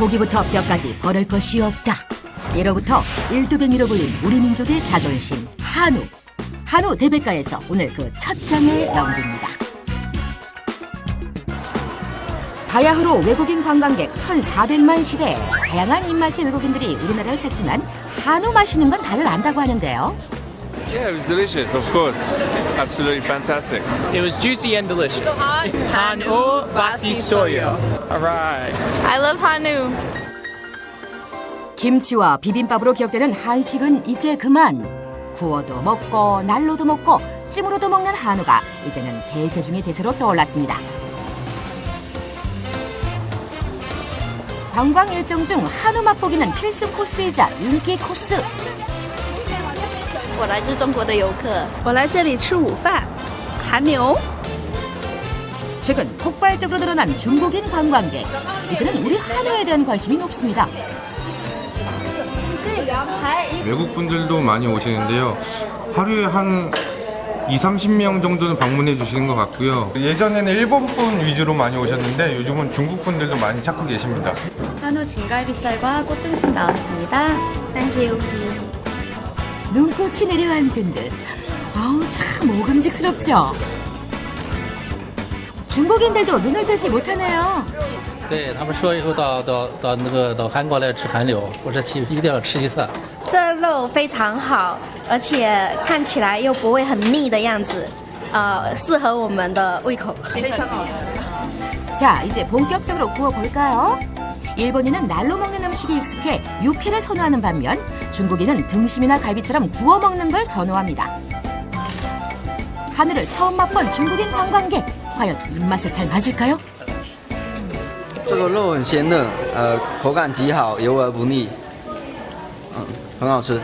고기부터 뼈까지 버릴 것이 없다. 예로부터 일두백미로 불린 우리 민족의 자존심 한우. 한우 대백과에서 오늘 그 첫 장을 넘깁니다. 바야흐로 외국인 관광객 1,400만 시대. 다양한 입맛의 외국인들이 우리나라를 찾지만 한우 맛있는 건 다들 안다고 하는데요. Yeah, it was delicious, of course. Absolutely fantastic. It was juicy and delicious. 한우 맛있어요. Alright. I love 한우. 김치와 비빔밥으로 기억되는 한식은 이제 그만. 구워도 먹고 날로도 먹고 찜으로도 먹는 한우가 이제는 대세 중의 대세로 떠올랐습니다. 관광 일정 중 한우 맛보기는 필수 코스이자 인기 코스. 我来自中国的游客，我来这里吃午饭，韩牛。 최근 폭발적으로 늘어난 중국인 관광객. 이들은 우리 한우에 대한 관심이 높습니다. 외국 분들도 많이 오시는데요. 하루에 한 20-30명 정도는 방문해 주시는 것 같고요. 예전에는 일본 분 위주로 많이 오셨는데 요즘은 중국 분들도 많이 찾고 계십니다. 한우 진갈비살과 꽃등심 나왔습니다. 눈꽃이 내려앉은 듯. 아우 참 먹음직스럽죠. 중국인들도 눈을 떼지 못하네요. 对他们说以后到韩国来吃韩柳，我这去一定要吃一次。这肉非常好，而且看起来又不会很腻的样子，适合我们的胃口。 자, 이제 본격적으로 구워볼까요? 일본인은 날로 먹는 음식이 익숙해 육회를 선호하는 반면 중국인은 등심이나 갈비처럼 구워 먹는 걸 선호합니다. 한우를 처음 맛본 중국인 관광객, 과연 입맛에 잘 맞을까요? 这个肉很鲜嫩，口感极好，油而不腻，很好吃。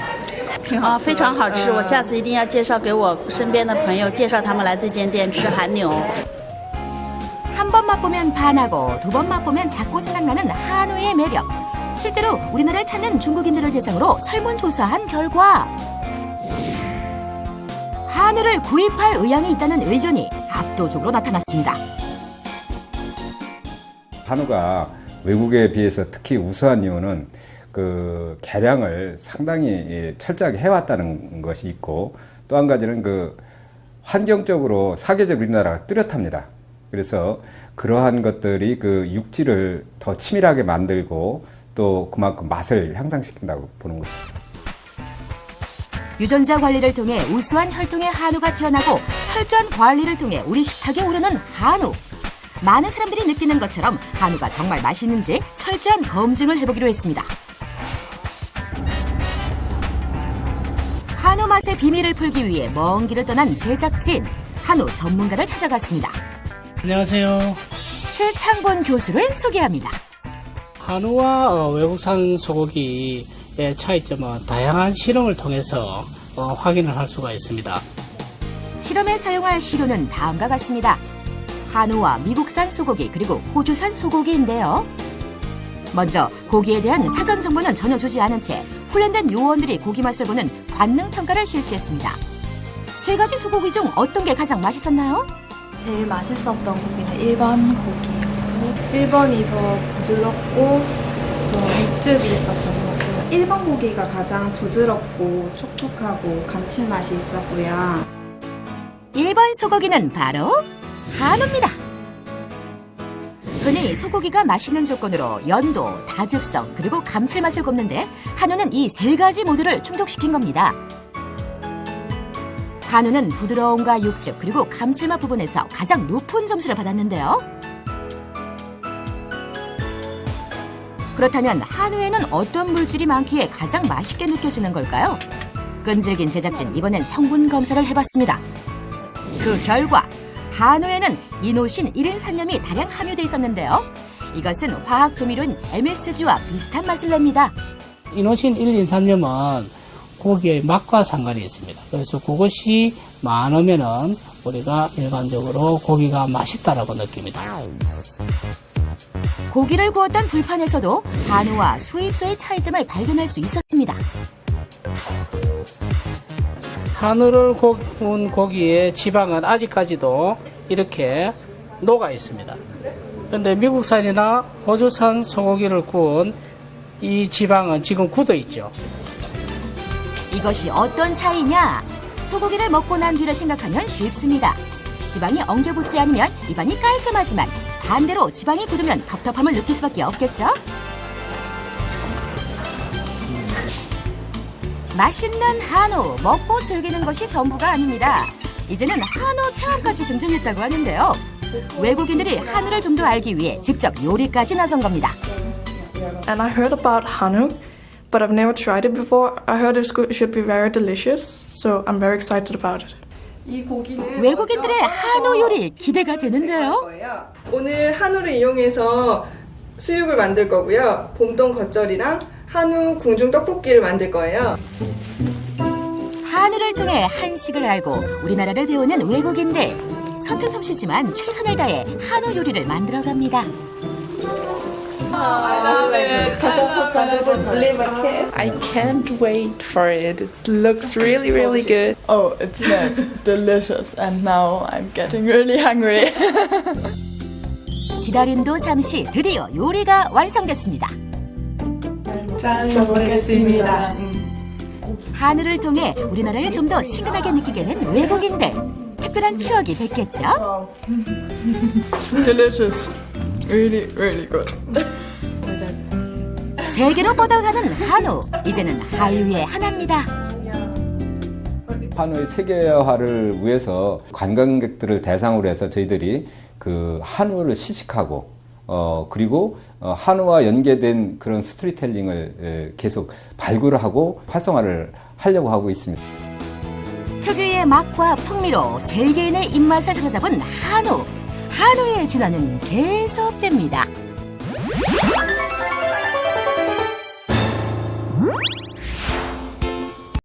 非常好吃，我下次一定要介绍给我身边的朋友，介绍他们来这间店吃韩牛。 한 번 맛보면 반하고 두 번 맛보면 자꾸 생각나는 한우의 매력. 실제로 우리나라를 찾는 중국인들을 대상으로 설문조사한 결과 한우를 구입할 의향이 있다는 의견이 압도적으로 나타났습니다. 한우가 외국에 비해서 특히 우수한 이유는 그 개량을 상당히 철저하게 해왔다는 것이 있고 또 한 가지는 그 환경적으로 사계절 우리나라가 뚜렷합니다. 그래서 그러한 것들이 그 육질을 더 치밀하게 만들고 또 그만큼 맛을 향상시킨다고 보는 것입니다. 유전자 관리를 통해 우수한 혈통의 한우가 태어나고 철저한 관리를 통해 우리 식탁에 오르는 한우. 많은 사람들이 느끼는 것처럼 한우가 정말 맛있는지 철저한 검증을 해보기로 했습니다. 한우 맛의 비밀을 풀기 위해 먼 길을 떠난 제작진, 한우 전문가를 찾아갔습니다. 안녕하세요. 최창본 교수를 소개합니다. 한우와 외국산 소고기의 차이점은 다양한 실험을 통해서 확인을 할 수가 있습니다. 실험에 사용할 시료는 다음과 같습니다. 한우와 미국산 소고기 그리고 호주산 소고기인데요. 먼저 고기에 대한 사전 정보는 전혀 주지 않은 채 훈련된 요원들이 고기 맛을 보는 관능 평가를 실시했습니다. 세 가지 소고기 중 어떤 게 가장 맛있었나요? 제일 맛있었던 고기는 1번 고기였고 1번이 더 부드럽고 더 육즙이 있었던 것 같아요. 1번 고기가 가장 부드럽고 촉촉하고 감칠맛이 있었고요. 1번 소고기는 바로 한우입니다. 흔히 소고기가 맛있는 조건으로 연도, 다즙성, 그리고 감칠맛을 꼽는데 한우는 이 세 가지 모두를 충족시킨 겁니다. 한우는 부드러움과 육즙 그리고 감칠맛 부분에서 가장 높은 점수를 받았는데요. 그렇다면 한우에는 어떤 물질이 많기에 가장 맛있게 느껴지는 걸까요? 끈질긴 제작진 이번엔 성분 검사를 해봤습니다. 그 결과 한우에는 이노신 1인산염이 다량 함유돼 있었는데요. 이것은 화학 조미료인 MSG와 비슷한 맛을 냅니다. 이노신 1인산염은 고기의 맛과 상관이 있습니다. 그래서 그것이 많으면은 우리가 일반적으로 고기가 맛있다라고 느낍니다. 고기를 구웠던 불판에서도 한우와 수입소의 차이점을 발견할 수 있었습니다. 한우를 구운 고기의 지방은 아직까지도 이렇게 녹아 있습니다. 근데 미국산이나 호주산 소고기를 구운 이 지방은 지금 굳어 있죠. 이것이 어떤 차이냐? 소고기를 먹고 난 뒤를 생각하면 쉽습니다. 지방이 엉겨붙지 않으면 입안이 깔끔하지만 반대로 지방이 굳으면 답답함을 느낄 수밖에 없겠죠? 맛있는 한우, 먹고 즐기는 것이 전부가 아닙니다. 이제는 한우 체험까지 등장했다고 하는데요. 외국인들이 한우를 좀 더 알기 위해 직접 요리까지 나선 겁니다. And I heard about 한우, but I've never tried it before. I heard it should be very delicious, so I'm very excited about it. 외국인들의 한우 요리 기대가 되는데요. 오늘 한우를 이용해서 수육을 만들 거고요. 봄동 겉절이랑 한우 궁중 떡볶이를 만들 거예요. 한우를 통해 한식을 알고 우리나라를 배우는 외국인들. 서툰 솜씨지만 최선을 다해 한우 요리를 만들어갑니다. I can't wait for it. It looks really, really good. Oh, it's delicious. And now I'm getting really hungry. 기다림도 잠시 드디어 요리가 완성됐습니다. 잘 먹겠습니다. 한우를 통해 우리나라를 좀 더 친근하게 느끼게 된 외국인들. 특별한 추억이 됐겠죠? Delicious. Really, really good. 세계로 뻗어가는 한우. 이제는 한류의 하나입니다. 한우의 세계화를 위해서 관광객들을 대상으로 해서 저희들이 그 한우를 시식하고 그리고 한우와 연계된 그런 스토리텔링을 계속 발굴을 하고 활성화를 하려고 하고 있습니다. 특유의 맛과 풍미로 세계인의 입맛을 사로잡은 한우. 한우의 진화는 계속됩니다.